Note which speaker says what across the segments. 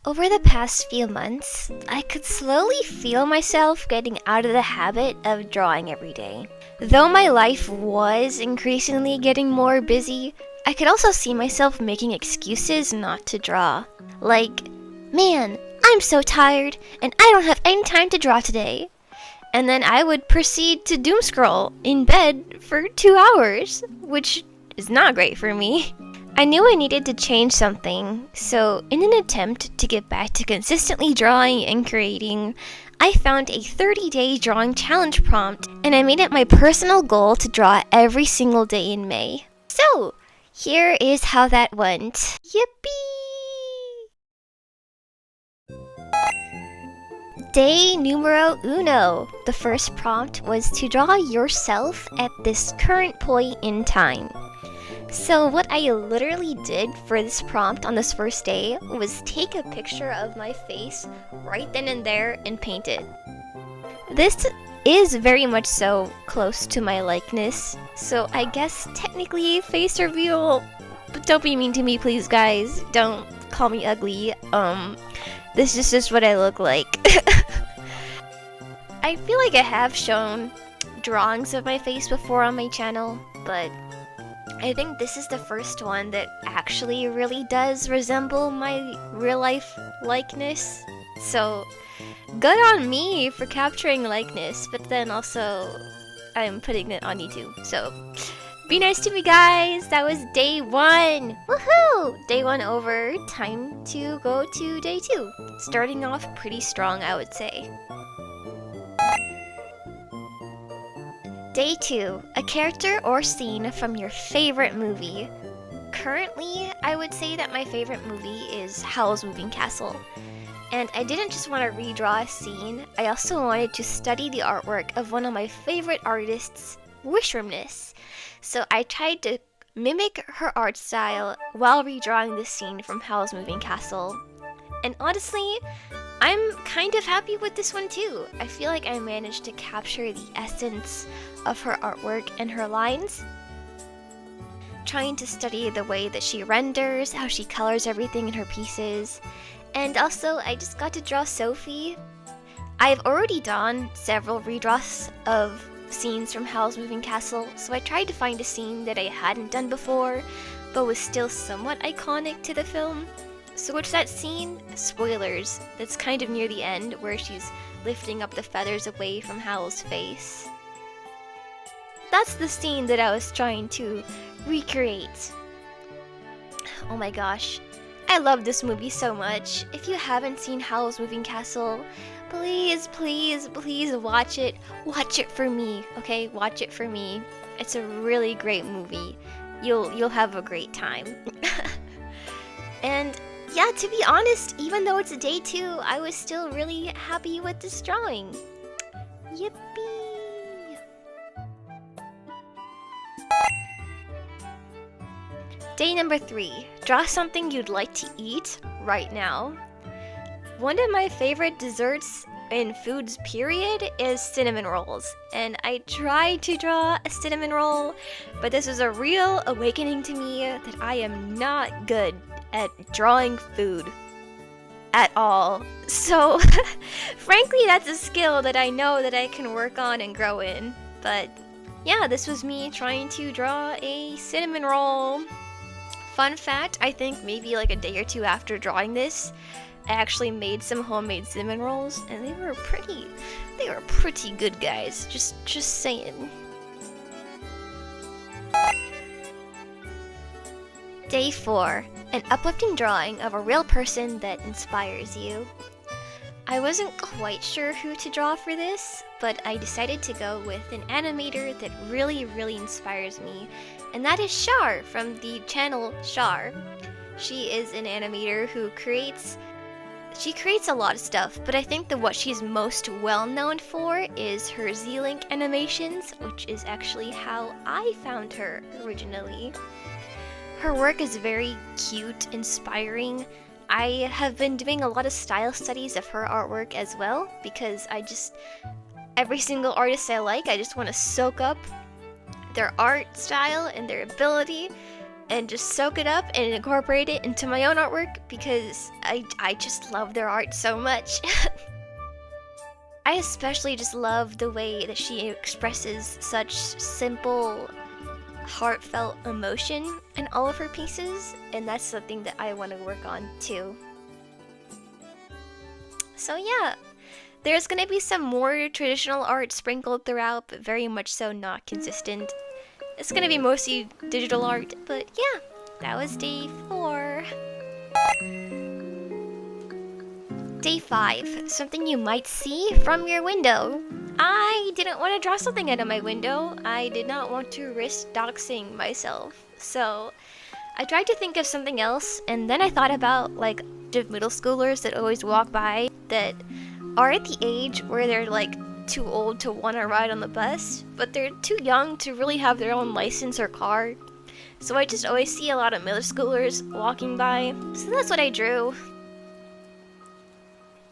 Speaker 1: Over the past few months, I could slowly feel myself getting out of the habit of drawing every day. Though my life was increasingly getting more busy, I could also see myself making excuses not to draw. Like, man, I'm so tired and I don't have any time to draw today. And then I would proceed to doom scroll in bed for 2 hours, which is not great for me. I knew I needed to change something, so in an attempt to get back to consistently drawing and creating, I found a 30-day drawing challenge prompt, and I made it my personal goal to draw every single day in May. So, here is how that went. Yippee! Day numero uno. The first prompt was to draw yourself at this current point in time. So what I literally did for this prompt on this first day was take a picture of my face right then and there and paint it. This is very much so close to my likeness, so I guess technically face reveal, but don't be mean to me please guys, don't call me ugly, this is just what I look like. I feel like I have shown drawings of my face before on my channel, but I think this is the first one that actually really does resemble my real life likeness. So, good on me for capturing likeness, but then also I'm putting it on YouTube. So, be nice to me guys! That was day 1! Woohoo! Day 1 over, time to go to day 2. Starting off pretty strong, I would say. Day 2, a character or scene from your favorite movie. Currently, I would say that my favorite movie is Howl's Moving Castle. And I didn't just want to redraw a scene, I also wanted to study the artwork of one of my favorite artists, Wishroomness. So I tried to mimic her art style while redrawing this scene from Howl's Moving Castle. And honestly, I'm kind of happy with this one too. I feel like I managed to capture the essence of her artwork and her lines. Trying to study the way that she renders, how she colors everything in her pieces. And also, I just got to draw Sophie. I've already done several redraws of scenes from Howl's Moving Castle, so I tried to find a scene that I hadn't done before, but was still somewhat iconic to the film. So it's that scene, spoilers, that's kind of near the end where she's lifting up the feathers away from Howl's face. That's the scene that I was trying to recreate. Oh my gosh, I love this movie so much. If you haven't seen Howl's Moving Castle, please, please, please watch it. Watch it for me, okay? Watch it for me. It's a really great movie. You'll have a great time. And yeah, to be honest, even though it's day 2, I was still really happy with this drawing. Yippee! Day number 3. Draw something you'd like to eat right now. One of my favorite desserts in foods period is cinnamon rolls, and I tried to draw a cinnamon roll, but this was a real awakening to me that I am not good at drawing food at all. So frankly, that's a skill that I know that I can work on and grow in. But yeah, this was me trying to draw a cinnamon roll. Fun fact, I think maybe like a day or 2 after drawing this, I actually made some homemade cinnamon rolls, and they were pretty good, guys. Just saying. Day 4, an uplifting drawing of a real person that inspires you. I wasn't quite sure who to draw for this, but I decided to go with an animator that really inspires me, and that is Shar from the channel Shar. She is an animator who creates a lot of stuff, but I think that what she's most well known for is her Z-Link animations, which is actually how I found her originally. Her work is very cute, inspiring. I have been doing a lot of style studies of her artwork as well, because every single artist I like, I just want to soak up their art style and their ability, and just soak it up and incorporate it into my own artwork because I just love their art so much. I especially just love the way that she expresses such simple, heartfelt emotion in all of her pieces, and that's something that I want to work on too. So yeah, there's gonna be some more traditional art sprinkled throughout, but very much so not consistent. It's gonna be mostly digital art, but yeah, that was day 4. Day 5, something you might see from your window. I didn't want to draw something out of my window. I did not want to risk doxing myself. So I tried to think of something else, and then I thought about like the middle schoolers that always walk by that are at the age where they're like too old to want to ride on the bus, but they're too young to really have their own license or car. So I just always see a lot of middle schoolers walking by. So that's what I drew.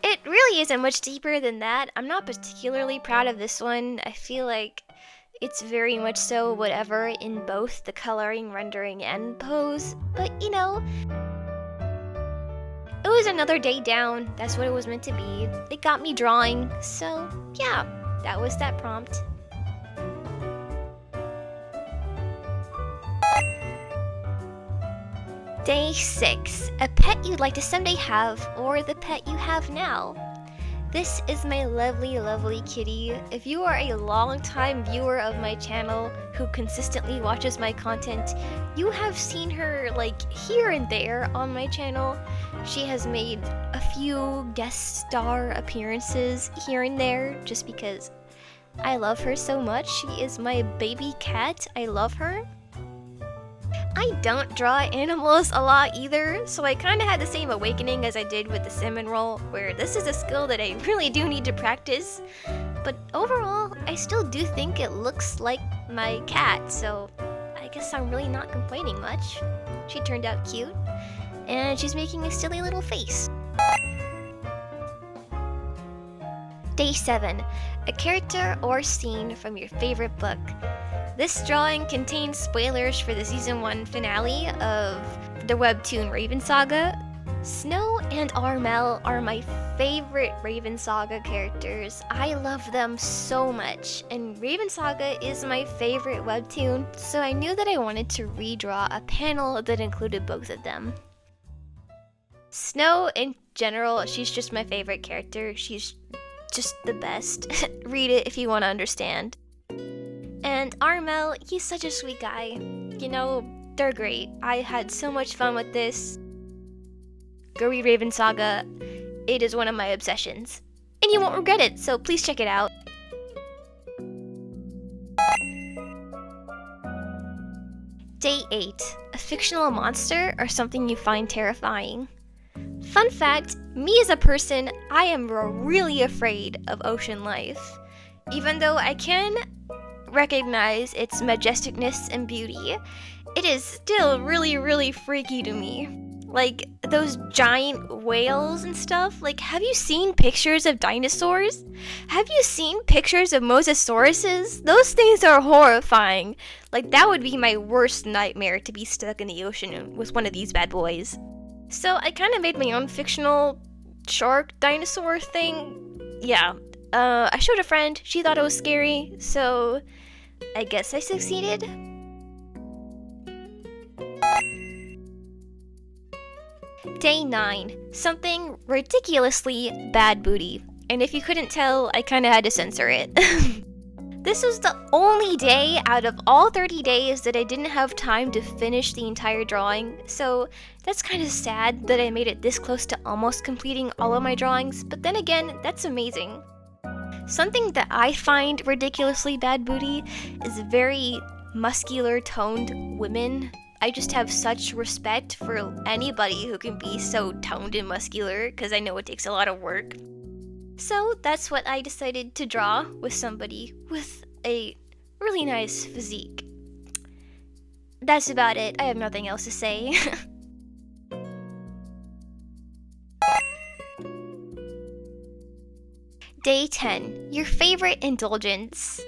Speaker 1: It really isn't much deeper than that. I'm not particularly proud of this one. I feel like it's very much so whatever in both the coloring, rendering, and pose. But you know, it was another day down. That's what it was meant to be. It got me drawing. So yeah, that was that prompt. Day 6, a pet you'd like to someday have, or the pet you have now. This is my lovely, lovely kitty. If you are a long-time viewer of my channel who consistently watches my content, you have seen her like here and there on my channel. She has made a few guest star appearances here and there just because I love her so much. She is my baby cat. I love her. I don't draw animals a lot either, so I kind of had the same awakening as I did with the cinnamon roll, where this is a skill that I really do need to practice. But overall, I still do think it looks like my cat, so I guess I'm really not complaining much. She turned out cute, and she's making a silly little face. Day 7, a character or scene from your favorite book. This drawing contains spoilers for the Season 1 finale of the webtoon Raven Saga. Snow and Armel are my favorite Raven Saga characters. I love them so much, and Raven Saga is my favorite webtoon, so I knew that I wanted to redraw a panel that included both of them. Snow, in general, she's just my favorite character. She's just the best. Read it if you want to understand. And Armel, he's such a sweet guy. You know, they're great. I had so much fun with this. Go read Raven Saga. It is one of my obsessions. And you won't regret it, so please check it out. Day 8. A fictional monster or something you find terrifying. Fun fact, me as a person, I am really afraid of ocean life. Even though I can recognize its majesticness and beauty, it is still really, really freaky to me. Like, those giant whales and stuff. Like, have you seen pictures of dinosaurs? Have you seen pictures of mosasauruses? Those things are horrifying. Like, that would be my worst nightmare, to be stuck in the ocean with one of these bad boys. So I kind of made my own fictional shark dinosaur thing. Yeah. I showed a friend. She thought it was scary, so I guess I succeeded. Day 9. Something ridiculously bad booty. And if you couldn't tell, I kind of had to censor it. This was the only day out of all 30 days that I didn't have time to finish the entire drawing, so that's kind of sad that I made it this close to almost completing all of my drawings, but then again, that's amazing. Something that I find ridiculously bad booty is very muscular toned women. I just have such respect for anybody who can be so toned and muscular, because I know it takes a lot of work. So that's what I decided to draw with somebody with a really nice physique. That's about it. I have nothing else to say. Day 10. Your favorite indulgence.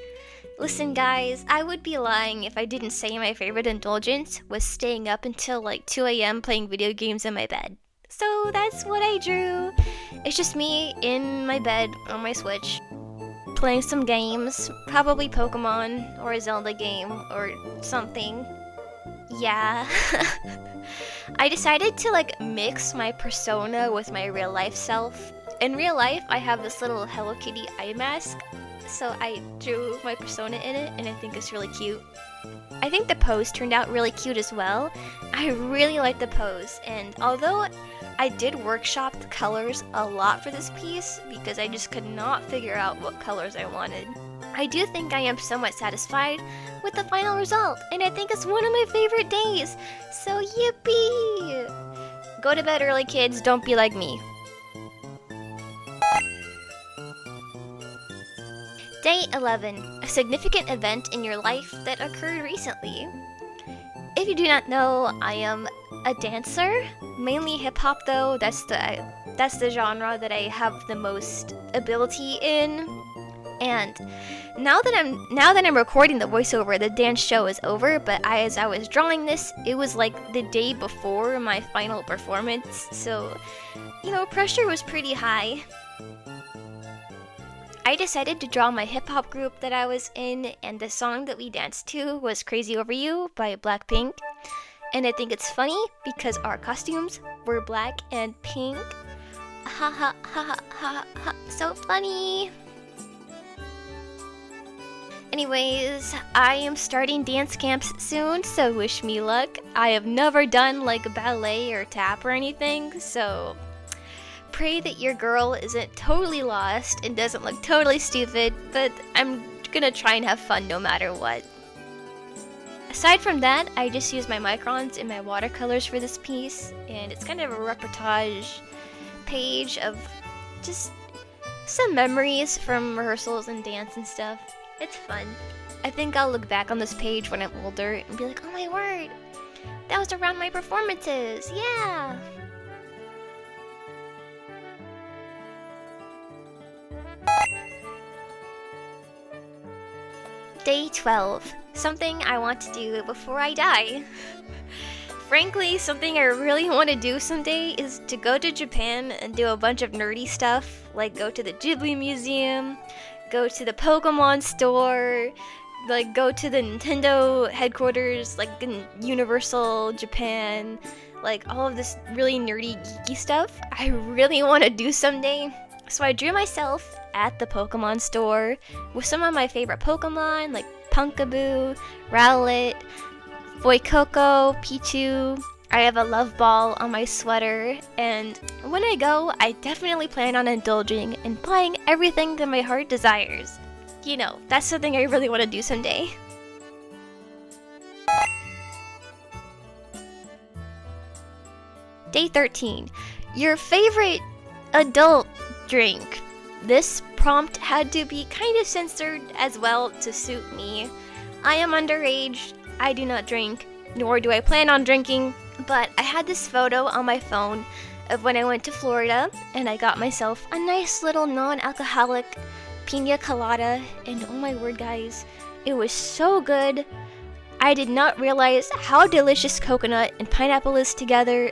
Speaker 1: Listen guys, I would be lying if I didn't say my favorite indulgence was staying up until like 2 a.m. playing video games in my bed. So that's what I drew. It's just me in my bed on my Switch, playing some games, probably Pokemon or a Zelda game or something. Yeah. I decided to like mix my persona with my real life self. In real life, I have this little Hello Kitty eye mask, so I drew my persona in it, and I think it's really cute. I think the pose turned out really cute as well. I really like the pose, and although I did workshop the colors a lot for this piece because I just could not figure out what colors I wanted, I do think I am somewhat satisfied with the final result, and I think it's one of my favorite days, so yippee! Go to bed early, kids, don't be like me. Day 11, a significant event in your life that occurred recently. If you do not know, I am a dancer, mainly hip-hop though. That's the genre that I have the most ability in. And now that I'm recording the voiceover, the dance show is over, but as I was drawing this, it was like the day before my final performance, so, you know, pressure was pretty high. I decided to draw my hip-hop group that I was in, and the song that we danced to was Crazy Over You by Blackpink. And I think it's funny because our costumes were black and pink. Ha ha ha ha ha ha, so funny! Anyways, I am starting dance camps soon, so wish me luck. I have never done like ballet or tap or anything, so pray that your girl isn't totally lost and doesn't look totally stupid, but I'm gonna try and have fun no matter what. Aside from that, I just use my microns and my watercolors for this piece, and it's kind of a reportage page of just some memories from rehearsals and dance and stuff. It's fun. I think I'll look back on this page when I'm older and be like, oh my word, that was around my performances, yeah! Day 12. Something I want to do before I die. Frankly, something I really want to do someday is to go to Japan and do a bunch of nerdy stuff, like go to the Ghibli Museum, go to the Pokemon store, like go to the Nintendo headquarters, like in Universal Japan, like all of this really nerdy geeky stuff I really want to do someday. So I drew myself at the Pokemon store with some of my favorite Pokemon like Punkaboo, Rowlet, Voikoko, Pichu. I have a love ball on my sweater, and when I go, I definitely plan on indulging and buying everything that my heart desires. You know, that's something I really want to do someday. Day 13. Your favorite adult drink. This prompt had to be kind of censored as well to suit me. I am underage, I do not drink, nor do I plan on drinking, but I had this photo on my phone of when I went to Florida, and I got myself a nice little non-alcoholic pina colada, and oh my word guys, it was so good. I did not realize how delicious coconut and pineapple is together.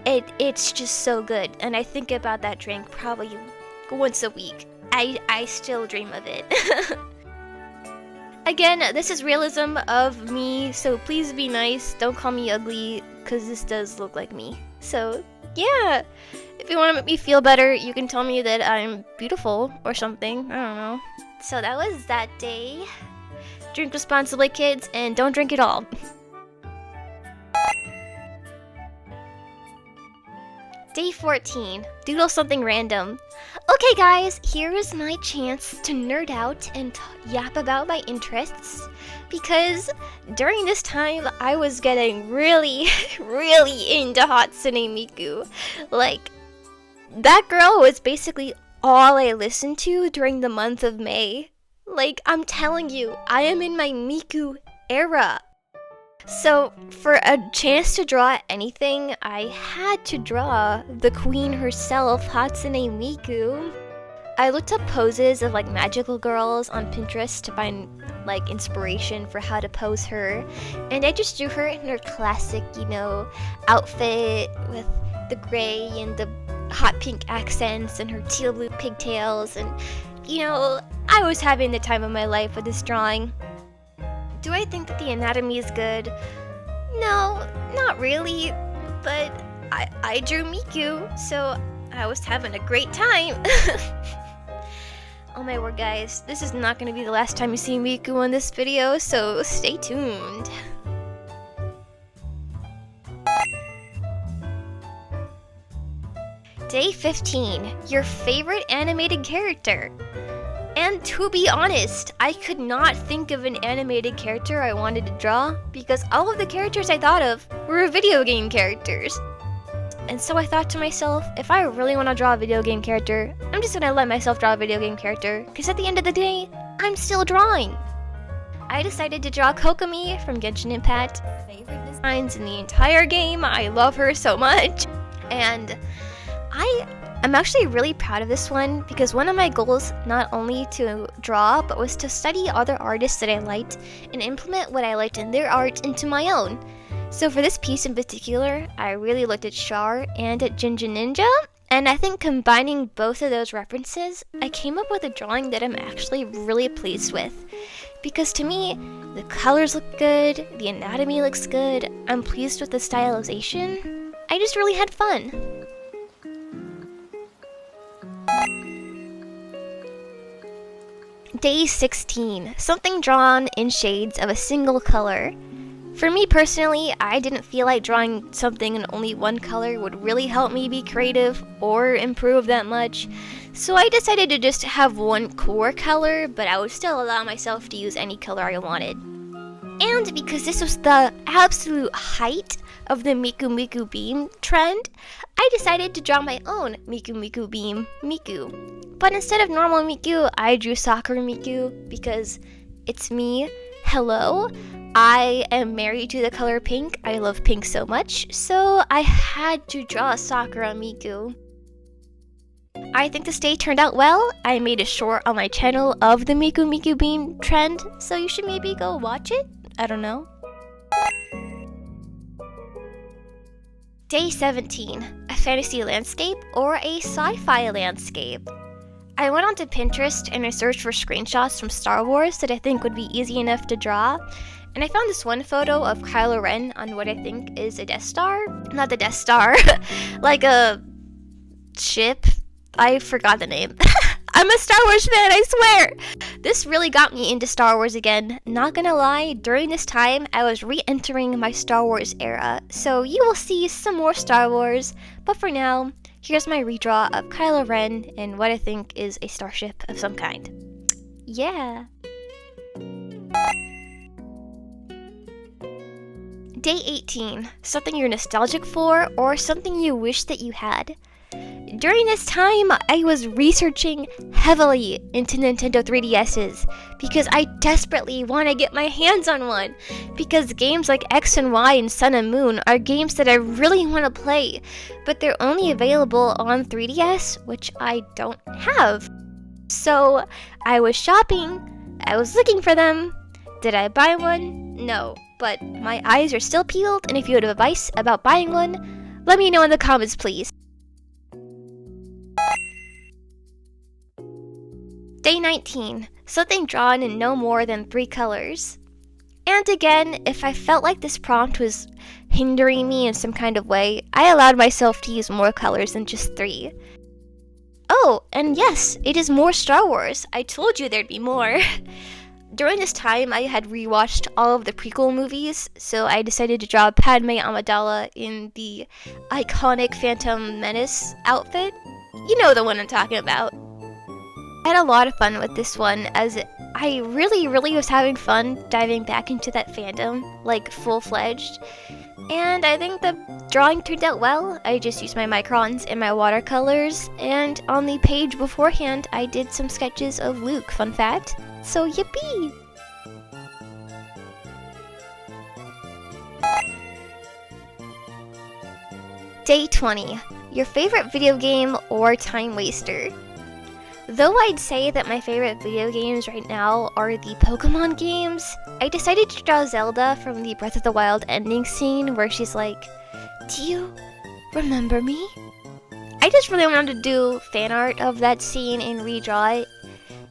Speaker 1: It's just so good, and I think about that drink probably once a week. I still dream of it. Again, this is realism of me, so please be nice. Don't call me ugly, because this does look like me. So, yeah. If you want to make me feel better, you can tell me that I'm beautiful or something. I don't know. So that was that day. Drink responsibly, kids, and don't drink at all. Day 14. Doodle something random. Okay guys, here is my chance to nerd out and yap about my interests, because during this time I was getting really, really into Hatsune Miku. Like, that girl was basically all I listened to during the month of May. Like, I'm telling you, I am in my Miku era. So, for a chance to draw anything, I had to draw the queen herself, Hatsune Miku. I looked up poses of like magical girls on Pinterest to find like inspiration for how to pose her, and I just drew her in her classic, outfit with the gray and the hot pink accents and her teal blue pigtails, and I was having the time of my life with this drawing. Do I think that the anatomy is good? No, not really, but I drew Miku, so I was having a great time. Oh my word, guys, this is not going to be the last time you see Miku in this video, so stay tuned. Day 15, your favorite animated character. And to be honest, I could not think of an animated character I wanted to draw because all of the characters I thought of were video game characters. And so I thought to myself, if I really want to draw a video game character, I'm just gonna let myself draw a video game character, because at the end of the day, I'm still drawing. I decided to draw Kokomi from Genshin Impact. Favorite designs in the entire game, I love her so much. And I'm actually really proud of this one, because one of my goals not only to draw, but was to study other artists that I liked and implement what I liked in their art into my own. So for this piece in particular, I really looked at Char and at Jinja Ninja, and I think combining both of those references, I came up with a drawing that I'm actually really pleased with. Because to me, the colors look good, the anatomy looks good, I'm pleased with the stylization. I just really had fun. Day 16, something drawn in shades of a single color. For me personally, I didn't feel like drawing something in only one color would really help me be creative or improve that much, so I decided to just have one core color, but I would still allow myself to use any color I wanted. And because this was the absolute height of the Miku Miku Beam trend, I decided to draw my own Miku Miku Beam Miku. But instead of normal Miku, I drew Sakura Miku because it's me. Hello, I am married to the color pink. I love pink so much, so I had to draw Sakura Miku. I think this day turned out well. I made a short on my channel of the Miku Miku Beam trend, so you should maybe go watch it. I don't know. Day 17, a fantasy landscape or a sci-fi landscape. I went onto Pinterest and I searched for screenshots from Star Wars that I think would be easy enough to draw, and I found this one photo of Kylo Ren on what I think is a Death Star. Not the Death Star, like a ship. I forgot the name. I'm a Star Wars fan, I swear! This really got me into Star Wars again. Not gonna lie, during this time, I was re-entering my Star Wars era, so you will see some more Star Wars, but for now, here's my redraw of Kylo Ren and what I think is a starship of some kind. Yeah! Day 18, something you're nostalgic for or something you wish that you had. During this time, I was researching heavily into Nintendo 3DS's because I desperately want to get my hands on one, because games like X and Y and Sun and Moon are games that I really want to play, but they're only available on 3DS, which I don't have. So I was shopping, I was looking for them. Did I buy one? No, but my eyes are still peeled, and if you have advice about buying one, let me know in the comments, please. Day 19, something drawn in no more than 3 colors. And again, if I felt like this prompt was hindering me in some kind of way, I allowed myself to use more colors than just 3. Oh, and yes, it is more Star Wars. I told you there'd be more. During this time, I had rewatched all of the prequel movies, so I decided to draw Padme Amidala in the iconic Phantom Menace outfit. You know the one I'm talking about. I had a lot of fun with this one, as I really was having fun diving back into that fandom, like full-fledged. And I think the drawing turned out well. I just used my microns and my watercolors, and on the page beforehand, I did some sketches of Luke, fun fact. So yippee! Day 20, your favorite video game or time waster. Though I'd say that my favorite video games right now are the Pokemon games, I decided to draw Zelda from the Breath of the Wild ending scene where she's like, "Do you remember me?" I just really wanted to do fan art of that scene and redraw it.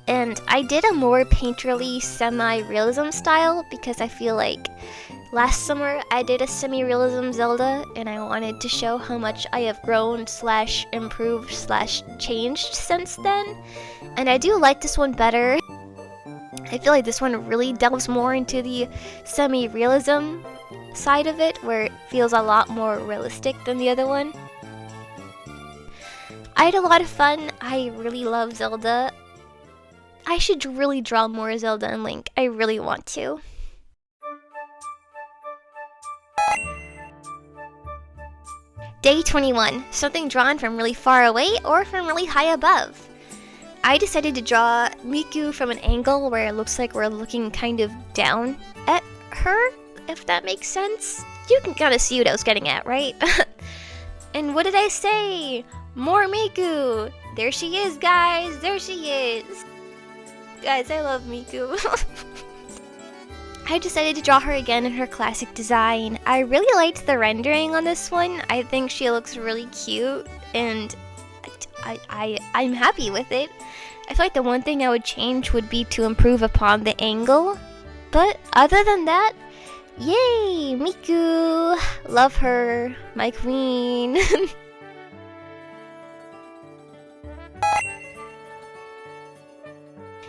Speaker 1: And I did a more painterly semi-realism style because I feel like last summer I did a semi-realism Zelda and I wanted to show how much I have grown / improved / changed since then. And I do like this one better. I feel like this one really delves more into the semi-realism side of it, where it feels a lot more realistic than the other one. I had a lot of fun. I really love Zelda. I should really draw more Zelda and Link. I really want to. Day 21. Something drawn from really far away or from really high above. I decided to draw Miku from an angle where it looks like we're looking kind of down at her, if that makes sense. You can kind of see what I was getting at, right? And what did I say? More Miku! There she is, guys! There she is! Guys, I love Miku. I decided to draw her again in her classic design. I really liked the rendering on this one. I think she looks really cute, and I'm happy with it. I feel like the one thing I would change would be to improve upon the angle. But other than that, yay! Miku! Love her. My queen.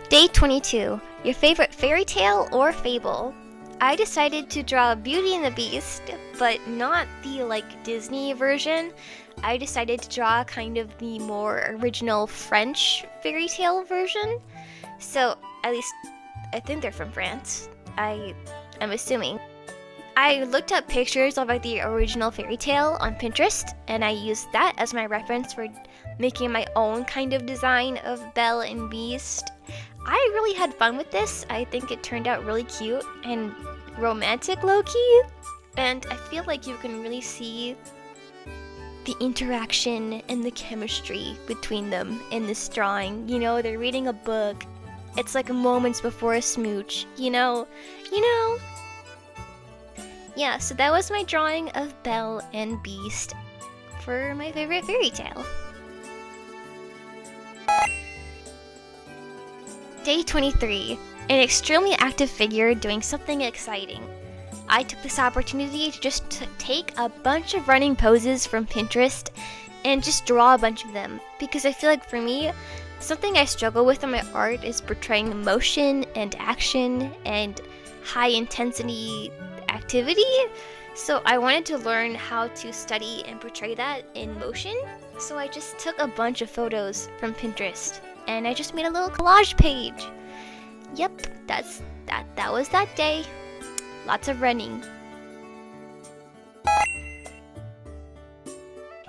Speaker 1: Day 22. Your favorite fairy tale or fable? I decided to draw Beauty and the Beast, but not the Disney version. I decided to draw kind of the more original French fairy tale version. So, at least, I think they're from France. I'm assuming. I looked up pictures of the original fairy tale on Pinterest, and I used that as my reference for making my own kind of design of Belle and Beast. I really had fun with this. I think it turned out really cute and romantic low-key. And I feel like you can really see the interaction and the chemistry between them in this drawing. You know, they're reading a book. It's like moments before a smooch, you know? Yeah, so that was my drawing of Belle and Beast for my favorite fairy tale. Day 23. An extremely active figure doing something exciting. I took this opportunity to just take a bunch of running poses from Pinterest and just draw a bunch of them, because I feel like for me, something I struggle with in my art is portraying motion and action and high intensity activity. So I wanted to learn how to study and portray that in motion. So I just took a bunch of photos from Pinterest and I just made a little collage page. Yep, that was that day. Lots of running.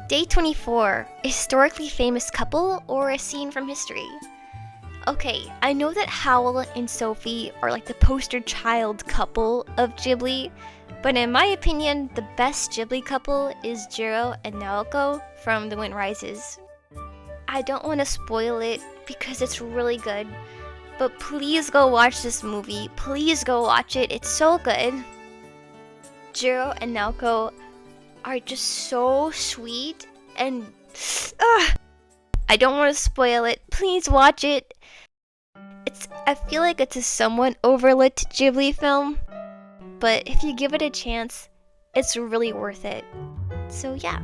Speaker 1: Day 24. A historically famous couple or a scene from history. Okay, I know that Howl and Sophie are like the poster child couple of Ghibli, but in my opinion, the best Ghibli couple is Jiro and Naoko from The Wind Rises. I don't want to spoil it because it's really good, but please go watch this movie. Please go watch it. It's so good. Jiro and Naoko are just so sweet and I don't want to spoil it. Please watch it. I feel like it's a somewhat overlooked Ghibli film, but if you give it a chance, it's really worth it. So yeah.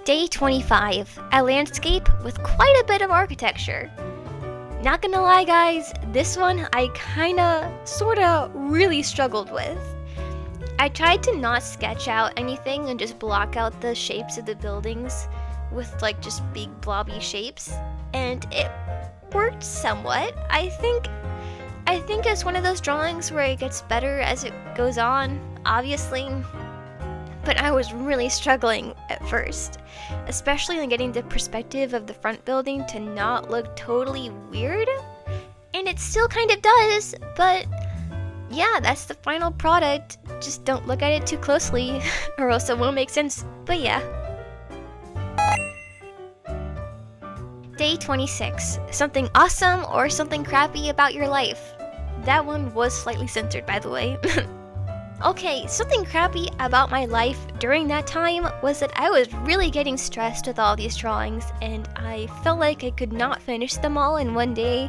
Speaker 1: Day 25. A landscape with quite a bit of architecture. Not gonna lie guys, this one I kinda, sorta, really struggled with. I tried to not sketch out anything and just block out the shapes of the buildings with like just big blobby shapes, and it worked somewhat. I think it's one of those drawings where it gets better as it goes on, obviously, but I was really struggling at first, especially in getting the perspective of the front building to not look totally weird, and it still kind of does, but yeah, that's the final product. Just don't look at it too closely or else it won't make sense, but yeah. Day 26. Something awesome or something crappy about your life. That one was slightly censored, by the way. Okay, something crappy about my life during that time was that I was really getting stressed with all these drawings, and I felt like I could not finish them all in one day,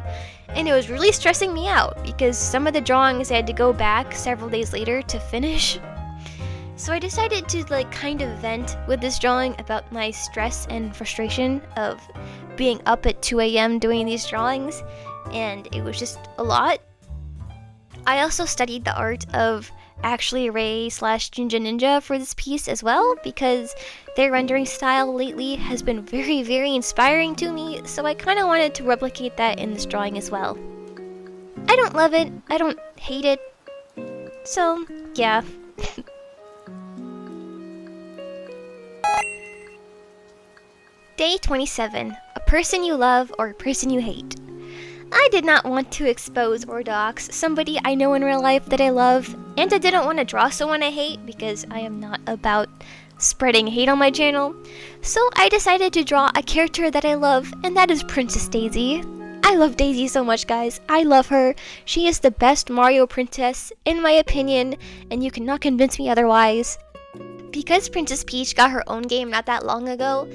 Speaker 1: and it was really stressing me out because some of the drawings I had to go back several days later to finish. So I decided to kind of vent with this drawing about my stress and frustration of being up at 2 a.m. doing these drawings, and it was just a lot. I also studied the art of Actually Ray / Jinja Ninja for this piece as well, because their rendering style lately has been very, very inspiring to me, so I kind of wanted to replicate that in this drawing as well. I don't love it, I don't hate it, so yeah. Day 27. A person you love or a person you hate. I did not want to expose or dox somebody I know in real life that I love, and I didn't want to draw someone I hate because I am not about spreading hate on my channel. So I decided to draw a character that I love, and that is Princess Daisy. I love Daisy so much, guys. I love her. She is the best Mario princess, in my opinion, and you cannot convince me otherwise. Because Princess Peach got her own game not that long ago,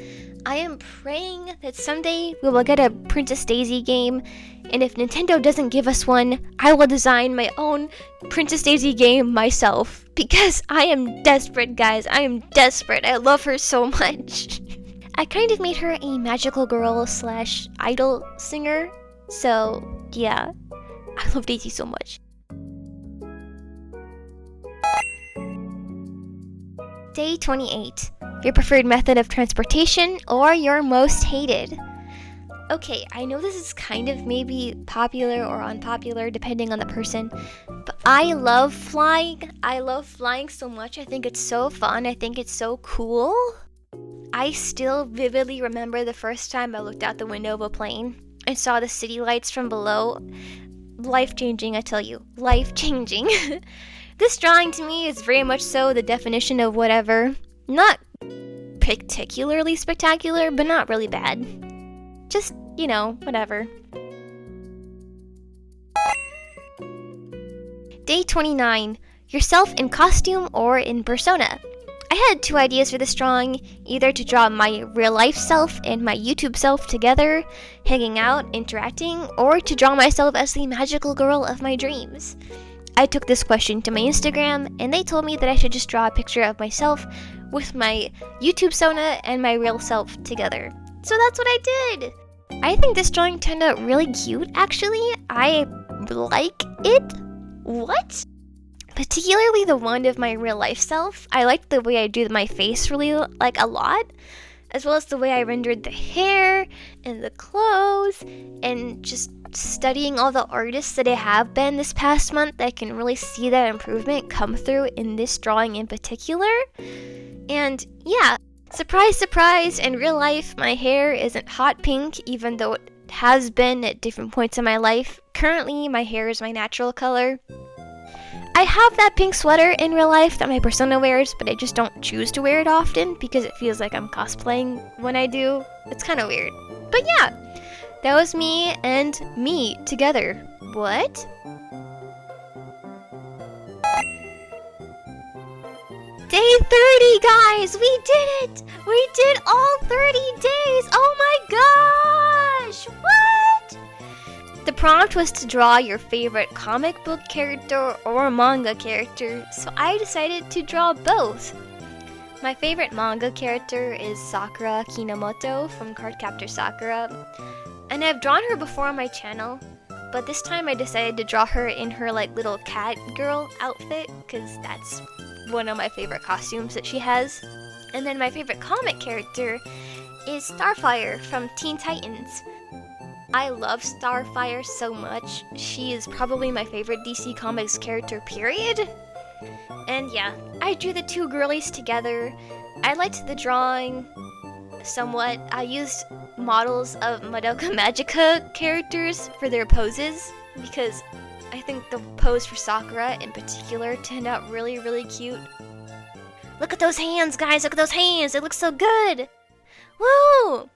Speaker 1: I am praying that someday we will get a Princess Daisy game, and if Nintendo doesn't give us one, I will design my own Princess Daisy game myself. Because I am desperate, guys. I am desperate. I love her so much. I kind of made her a magical girl / idol singer, so yeah, I love Daisy so much. Day 28. Your preferred method of transportation or your most hated. Okay, I know this is kind of maybe popular or unpopular depending on the person, but I love flying. I love flying so much. I think it's so fun. I think it's so cool. I still vividly remember the first time I looked out the window of a plane and saw the city lights from below. Life-changing, I tell you. Life-changing. This drawing to me is very much so the definition of whatever. Not particularly spectacular, but not really bad. Just, you know, whatever. Day 29. Yourself in costume or in persona. I had two ideas for this drawing, either to draw my real life self and my YouTube self together, hanging out, interacting, or to draw myself as the magical girl of my dreams. I took this question to my Instagram, and they told me that I should just draw a picture of myself with my YouTube persona and my real self together. So that's what I did! I think this drawing turned out really cute, actually. I like it. What? Particularly the one of my real life self. I liked the way I do my face really, a lot. As well as the way I rendered the hair and the clothes, and just studying all the artists that I have been this past month, I can really see that improvement come through in this drawing in particular. And yeah, surprise, surprise, in real life, my hair isn't hot pink, even though it has been at different points in my life. Currently, my hair is my natural color. I have that pink sweater in real life that my persona wears, but I just don't choose to wear it often because it feels like I'm cosplaying when I do. It's kind of weird. But yeah, that was me and me together. What? Day 30, guys! We did it! We did all 30 days! Oh my gosh! What? The prompt was to draw your favorite comic book character or manga character, so I decided to draw both. My favorite manga character is Sakura Kinomoto from Cardcaptor Sakura, and I've drawn her before on my channel, but this time I decided to draw her in her little cat girl outfit, because that's one of my favorite costumes that she has. And then my favorite comic character is Starfire from Teen Titans. I love Starfire so much. She is probably my favorite DC Comics character, period. And yeah, I drew the two girlies together. I liked the drawing somewhat. I used models of Madoka Magica characters for their poses, because I think the pose for Sakura in particular turned out really, really cute. Look at those hands, guys! Look at those hands! They look so good! Woo!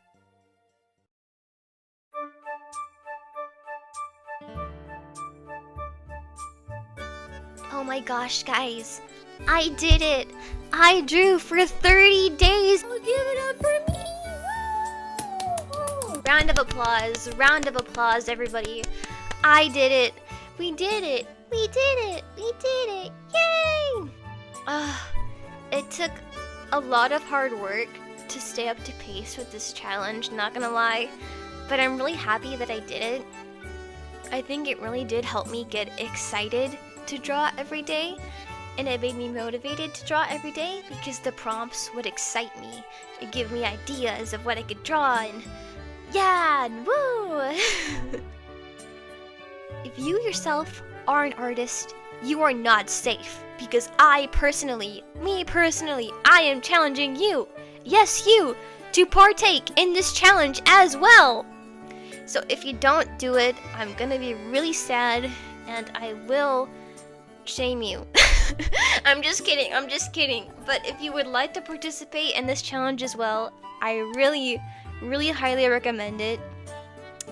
Speaker 1: Oh my gosh, guys. I did it! I drew for 30 days! Oh, give it up for me! Woo! Round of applause, everybody. I did it! We did it! We did it! We did it! Yay! It took a lot of hard work to stay up to pace with this challenge, not gonna lie. But I'm really happy that I did it. I think it really did help me get excited to draw every day. And it made me motivated to draw every day because the prompts would excite me. It'd give me ideas of what I could draw and yeah, and woo! If you yourself are an artist, you are not safe because I personally, I am challenging you, yes you, to partake in this challenge as well. So if you don't do it, I'm gonna be really sad and I will shame you. I'm just kidding. But if you would like to participate in this challenge as well, I really highly recommend it.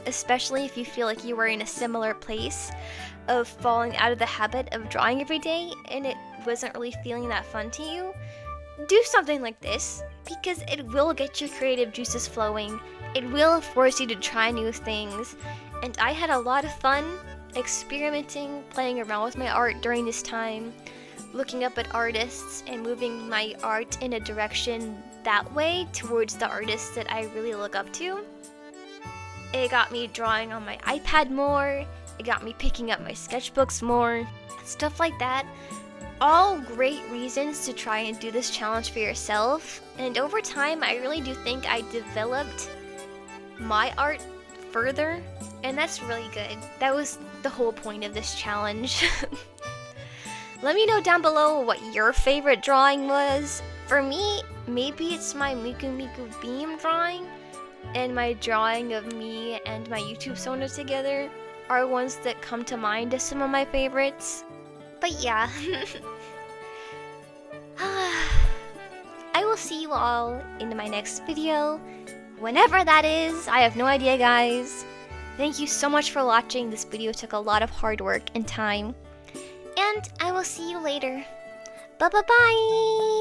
Speaker 1: Especially if you feel like you are in a similar place of falling out of the habit of drawing every day and it wasn't really feeling that fun to you. Do something like this because it will get your creative juices flowing. It will force you to try new things. And I had a lot of fun experimenting, playing around with my art during this time, looking up at artists and moving my art in a direction that way towards the artists that I really look up to. It got me drawing on my iPad more, it got me picking up my sketchbooks more, stuff like that. All great reasons to try and do this challenge for yourself, and over time I really do think I developed my art further, and that's really good. That was the whole point of this challenge. Let me know down below what your favorite drawing was. For me, maybe it's my Miku Miku Beam drawing, and my drawing of me and my YouTube Sona together are ones that come to mind as some of my favorites. But yeah. I will see you all in my next video. Whenever that is, I have no idea, guys. Thank you so much for watching. This video took a lot of hard work and time. And I will see you later. Bye-bye-bye!